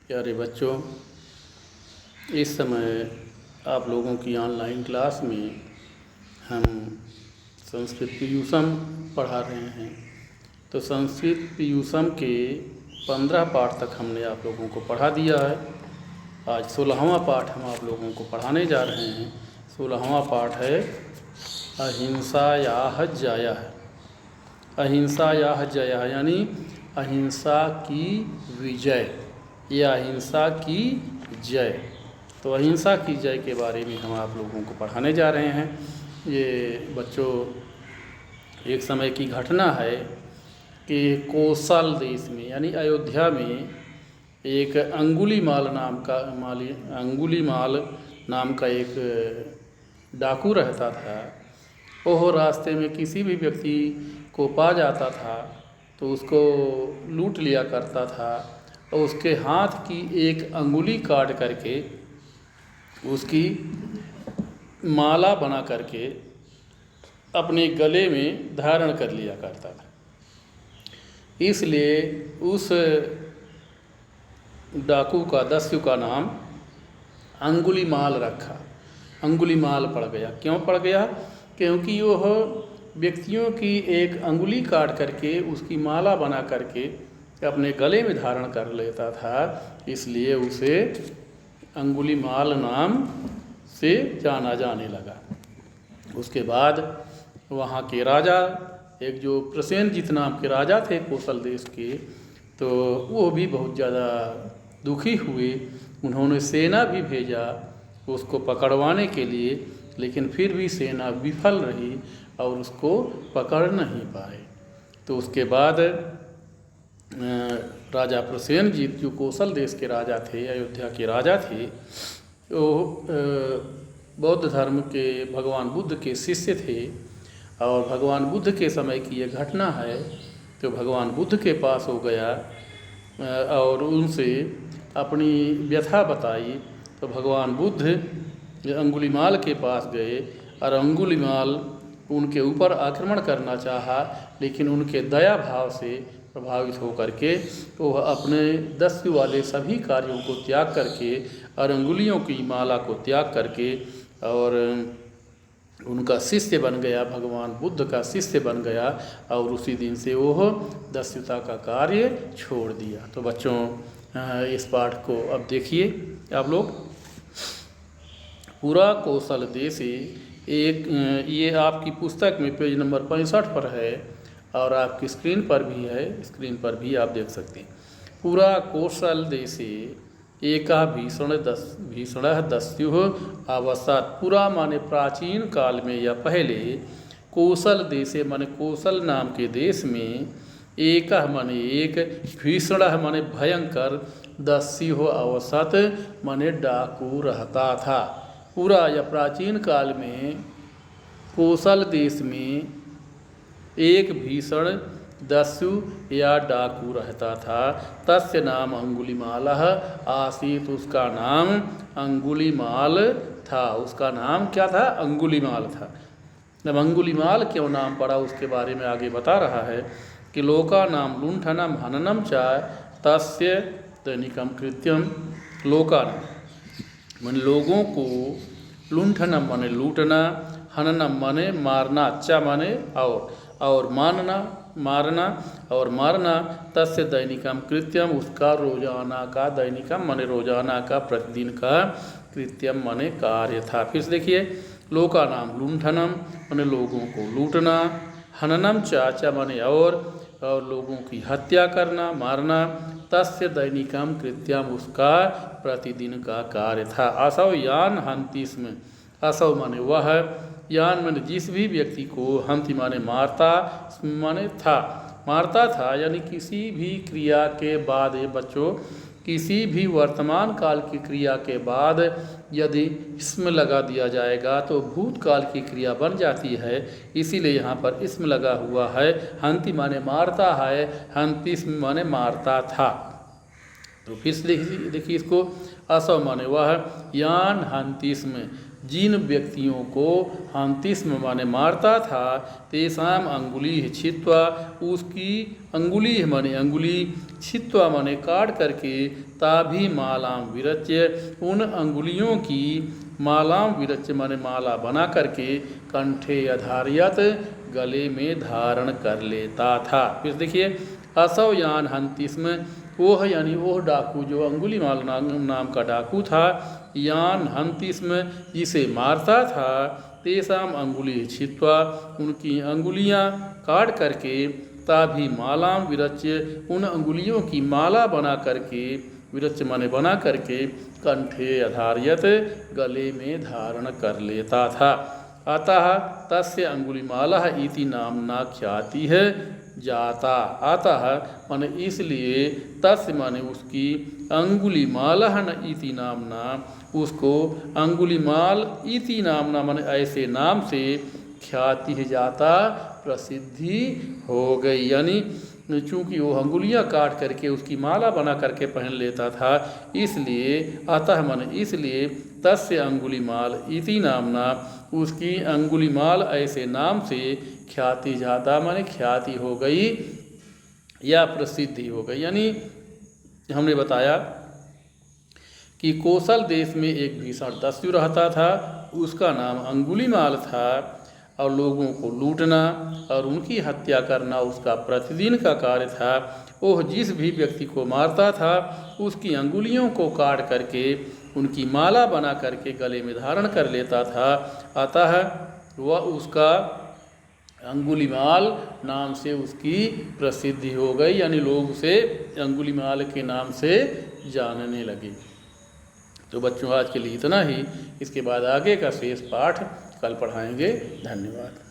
प्यारे बच्चों, इस समय आप लोगों की ऑनलाइन क्लास में हम संस्कृत पीयूषम पढ़ा रहे हैं। तो संस्कृत पीयूषम के 15 पाठ तक हमने आप लोगों को पढ़ा दिया है। आज 16वां पाठ हम आप लोगों को पढ़ाने जा रहे हैं। 16वां पाठ है अहिंसायाः जयः। अहिंसायाः जयः यानी अहिंसा की विजय या अहिंसा की जय। तो अहिंसा की जय के बारे में हम आप लोगों को पढ़ाने जा रहे हैं। ये बच्चों एक समय की घटना है कि कोसल देश में यानी अयोध्या में एक अंगुलीमाल नाम का एक डाकू रहता था। वह रास्ते में किसी भी व्यक्ति को पा जाता था तो उसको लूट लिया करता था और उसके हाथ की एक अंगुली काट करके उसकी माला बना करके अपने गले में धारण कर लिया करता था। इसलिए उस डाकू का दस्यु का नाम अंगुलीमाल रखा। अंगुलीमाल पड़ गया। क्यों पड़ गया? क्योंकि वह व्यक्तियों की एक अंगुली काट करके उसकी माला बना करके अपने गले में धारण कर लेता था, इसलिए उसे अंगुलीमाल नाम से जाना जाने लगा। उसके बाद वहाँ के राजा, एक जो प्रसेनजीत नाम के राजा थे कोसल देश के, तो वो भी बहुत ज़्यादा दुखी हुए। उन्होंने सेना भी भेजा उसको पकड़वाने के लिए, लेकिन फिर भी सेना विफल रही और उसको पकड़ नहीं पाए। तो उसके बाद राजा प्रसेनजीत जो कोसल देश के राजा थे, अयोध्या के राजा थे, वो बौद्ध धर्म के भगवान बुद्ध के शिष्य थे। और भगवान बुद्ध के समय की ये घटना है। तो भगवान बुद्ध के पास हो गया और उनसे अपनी व्यथा बताई। तो भगवान बुद्ध अंगुलीमाल के पास गए और अंगुलीमाल उनके ऊपर आक्रमण करना चाहा, लेकिन उनके दया भाव से प्रभावित होकर के वो अपने दस्यु वाले सभी कार्यों को त्याग करके और अंगुलियों की माला को त्याग करके और उनका शिष्य बन गया, भगवान बुद्ध का शिष्य बन गया। और उसी दिन से वो दस्युता का कार्य छोड़ दिया। तो बच्चों इस पाठ को अब देखिए आप लोग। पूरा कोसल देश एक ये आपकी पुस्तक में पेज नंबर 65 पर है और आपकी स्क्रीन पर भी है, स्क्रीन पर भी आप देख सकते हैं। पूरा कोसल देशे एका भीषण दस्यु अवसात। पूरा माने प्राचीन काल में या पहले, कोसल देशे माने कोसल नाम के देश में, एक माने एक, भीषण माने भयंकर, दस्यु अवसत माने डाकू रहता था। पूरा या प्राचीन काल में कोसल देश में एक भीषण दस्यु या डाकू रहता था। तस्य नाम अंगुलीमालः आसीत। उसका नाम अंगुलीमाल था। उसका नाम क्या था? अंगुलीमाल था। जब अंगुलीमाल क्यों नाम पड़ा उसके बारे में आगे बता रहा है कि लोका नाम लुंठनम हननम च तस्य दैनिकम कृत्यम। लोका नाम माने लोगों को, लुंठनम माने लूटना, हननम माने मारना, च माने और मारना और मारना, तस्य दैनिकम कृत्यम उसका रोजाना का, दैनिकम माने रोजाना का, प्रतिदिन का, कृत्यम माने कार्य था। फिर से देखिए, लोका नाम लुंठनम माने लोगों को लूटना, हननम च माने और लोगों की हत्या करना, मारना, तस्य दैनिकम कृत्यम उसका प्रतिदिन का कार्य था। असौ यान हंतिस्म। असौ माने वह, यान माने जिस भी व्यक्ति को, हंति माने मारता, माने मारता था। यानी किसी भी क्रिया के बाद, ये बच्चों, किसी भी वर्तमान काल की क्रिया के बाद यदि इसमें लगा दिया जाएगा तो भूतकाल की क्रिया बन जाती है। इसीलिए यहाँ पर इसमें लगा हुआ है। हंति माने मारता है, हंतिस्म माने मारता था। तो फिर से देखिए इसको, असव माने वह, यान हंतिस्म जिन व्यक्तियों को हंतिस्म माने मारता था, तेषाम अंगुली छित्वा उसकी अंगुली माने अंगुली, छित्वा माने काट करके, ताभी मालाम विरच्य उन अंगुलियों की, मालाम विरच्य माने माला बना करके, कंठे अधार्यत गले में धारण कर लेता था। फिर देखिए, असव यान हंतिस्म ओह यानी ओह डाकू जो अंगुलीमाल नाम का डाकू था, यान हंतिस्म जिसे मारता था, तेषाम अंगुली छित्वा उनकी अंगुलियां काट करके, ताभी मालाम विरच्य उन अंगुलियों की माला बना करके, विरच्य माने बना करके, कंठे अधार्यत गले में धारण कर लेता था। अतः तस्य अंगुलिमाला इति नामना ख्याति है जाता। अतः माने इसलिए, तस्य माने उसकी, अंगुलिमाला न इति नामना उसको अंगुलिमाल इति नामना माने ऐसे नाम से, ख्याति है जाता प्रसिद्धि हो गई। यानी चूँकि वो अंगुलियां काट करके उसकी माला बना करके पहन लेता था, इसलिए, अतः माने इसलिए, तस्य अंगुलिमाल इति नामना उसकी अंगुलिमाल ऐसे नाम से, ख्याति जाता माने ख्याति हो गई या प्रसिद्धि हो गई। यानी हमने बताया कि कौशल देश में एक भीषण दस्यु रहता था, उसका नाम अंगुलीमाल था, और लोगों को लूटना और उनकी हत्या करना उसका प्रतिदिन का कार्य था। वह जिस भी व्यक्ति को मारता था, उसकी अंगुलियों को काट करके, उनकी माला बना करके गले में धारण कर लेता था। अतः वह उसका अंगुलीमाल नाम से उसकी प्रसिद्धि हो गई, यानी लोग उसे अंगुलीमाल के नाम से जानने लगे। तो बच्चों, आज के लिए इतना ही। इसके बाद आगे का शेष पाठ कल पढ़ाएंगे। धन्यवाद।